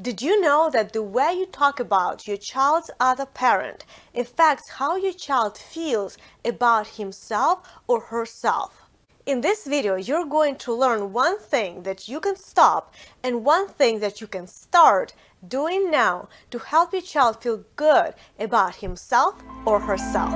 Did you know that the way you talk about your child's other parent affects how your child feels about himself or herself? In this video, you're going to learn one thing that you can stop and one thing that you can start doing now to help your child feel good about himself or herself.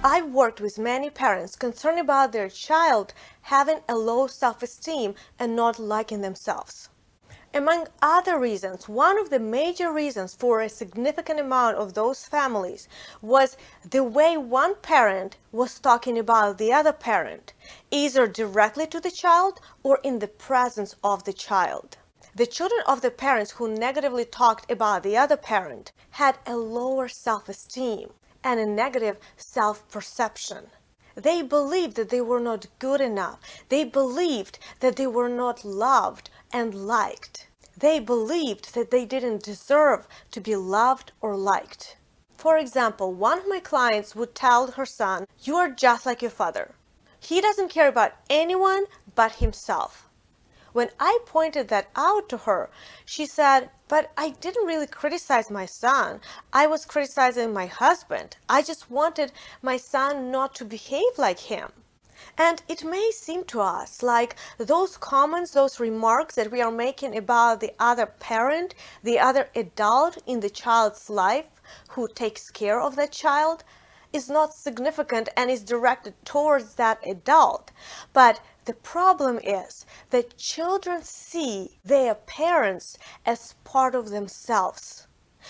I've worked with many parents concerned about their child having a low self-esteem and not liking themselves. Among other reasons, one of the major reasons for a significant amount of those families was the way one parent was talking about the other parent, either directly to the child or in the presence of the child. The children of the parents who negatively talked about the other parent had a lower self-esteem and a negative self-perception. They believed that they were not good enough. They believed that they were not loved and liked. They believed that they didn't deserve to be loved or liked. For example, one of my clients would tell her son, "You are just like your father. He doesn't care about anyone but himself." When I pointed that out to her, she said, "But I didn't really criticize my son. I was criticizing my husband. I just wanted my son not to behave like him." And it may seem to us like those comments, those remarks that we are making about the other parent, the other adult in the child's life who takes care of that child, is not significant and is directed towards that adult. But the problem is that children see their parents as part of themselves.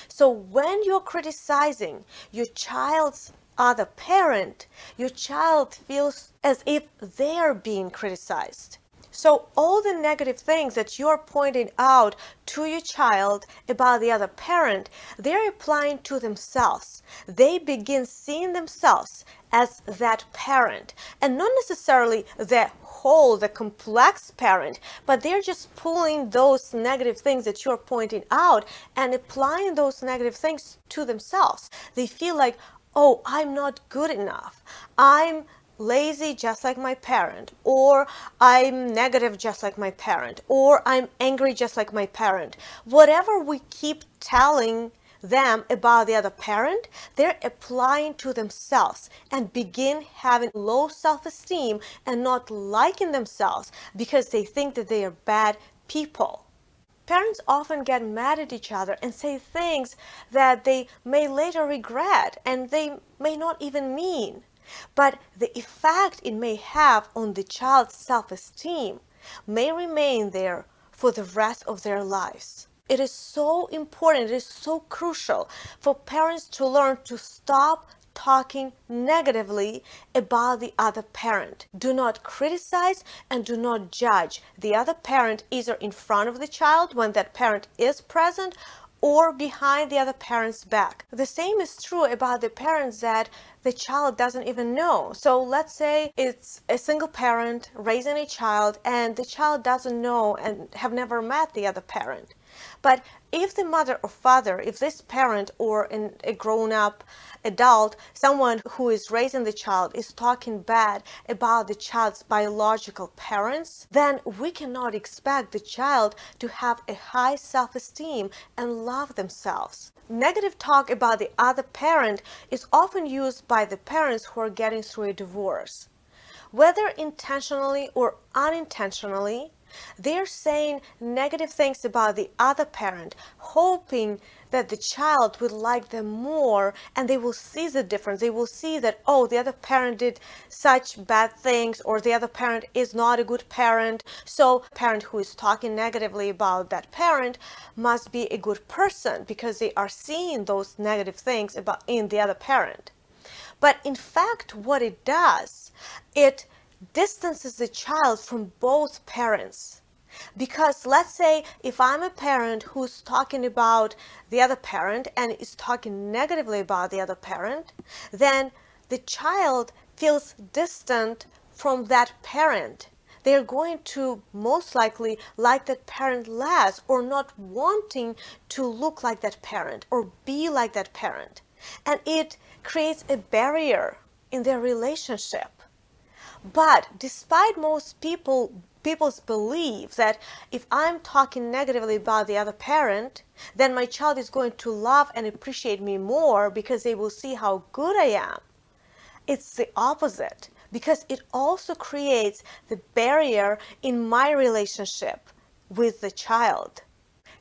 So when you're criticizing your child's other parent, your child feels as if they're being criticized. So all the negative things that you're pointing out to your child about the other parent, they're applying to themselves. They begin seeing themselves as that parent, and not necessarily the whole, the complex parent, but they're just pulling those negative things that you're pointing out and applying those negative things to themselves. They feel like, "Oh, I'm not good enough. I'm lazy just like my parent," or "I'm negative just like my parent," or "I'm angry just like my parent." Whatever we keep telling them about the other parent, they're applying to themselves and begin having low self-esteem and not liking themselves because they think that they are bad people. Parents often get mad at each other and say things that they may later regret and they may not even mean. But the effect it may have on the child's self-esteem may remain there for the rest of their lives. It is so important, it is so crucial for parents to learn to stop talking negatively about the other parent. Do not criticize and do not judge the other parent either in front of the child when that parent is present or behind the other parent's back. The same is true about the parents that the child doesn't even know. So let's say it's a single parent raising a child and the child doesn't know and have never met the other parent. But if the mother or father, if this parent or a grown-up adult, someone who is raising the child, is talking bad about the child's biological parents, then we cannot expect the child to have a high self-esteem and love themselves. Negative talk about the other parent is often used by the parents who are getting through a divorce. Whether intentionally or unintentionally, they're saying negative things about the other parent, hoping that the child would like them more and they will see the difference. They will see that, oh, the other parent did such bad things, or the other parent is not a good parent. So the parent who is talking negatively about that parent must be a good person because they are seeing those negative things about in the other parent. But in fact, what it does, it distances the child from both parents. Because let's say if I'm a parent who's talking about the other parent and is talking negatively about the other parent, then the child feels distant from that parent. They're going to most likely like that parent less, or not wanting to look like that parent or be like that parent. And it creates a barrier in their relationship. But despite most people people's belief that if I'm talking negatively about the other parent, then my child is going to love and appreciate me more because they will see how good I am. It's the opposite, because it also creates the barrier in my relationship with the child.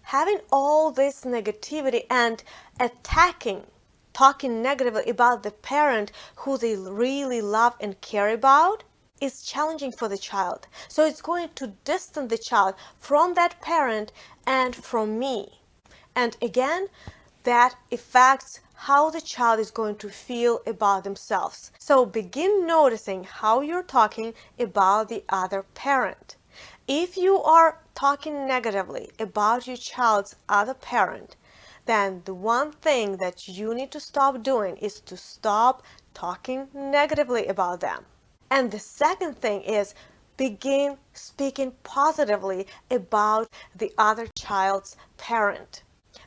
Having all this negativity and attacking, talking negatively about the parent who they really love and care about is challenging for the child. So it's going to distance the child from that parent and from me. And again, that affects how the child is going to feel about themselves. So begin noticing how you're talking about the other parent. If you are talking negatively about your child's other parent, then the one thing that you need to stop doing is to stop talking negatively about them. And the second thing is begin speaking positively about the other child's parent.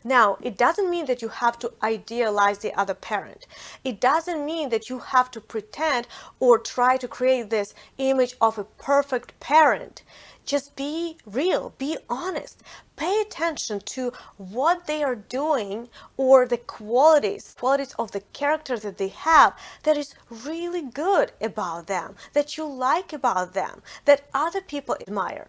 Now, it doesn't mean that you have to idealize the other parent. It doesn't mean that you have to pretend or try to create this image of a perfect parent. Just be real, be honest. Pay attention to what they are doing or the qualities of the character that they have that is really good about them, that you like about them, that other people admire.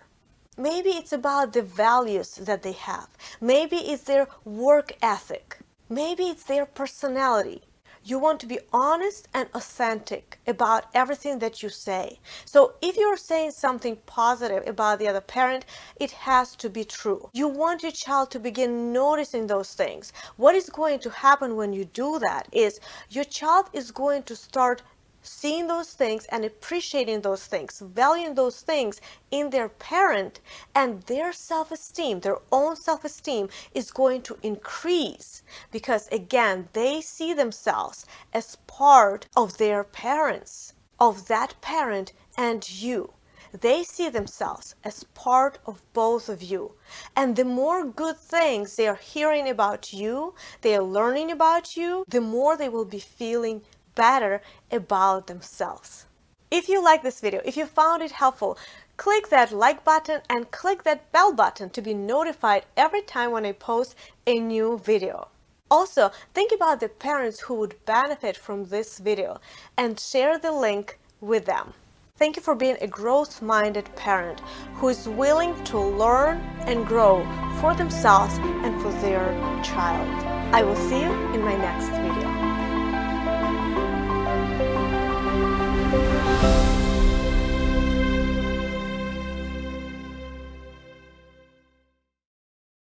Maybe it's about the values that they have. Maybe it's their work ethic. Maybe it's their personality. You want to be honest and authentic about everything that you say. So if you're saying something positive about the other parent, it has to be true. You want your child to begin noticing those things. What is going to happen when you do that is your child is going to start seeing those things and appreciating those things, valuing those things in their parent, and their self-esteem, their own self-esteem is going to increase because, again, they see themselves as part of their parents, of that parent and you. They see themselves as part of both of you. And the more good things they are hearing about you, they are learning about you, the more they will be feeling better about themselves. If you like this video, if you found it helpful, click that like button and click that bell button to be notified every time when I post a new video. Also, think about the parents who would benefit from this video and share the link with them. Thank you for being a growth-minded parent who is willing to learn and grow for themselves and for their child. I will see you in my next video.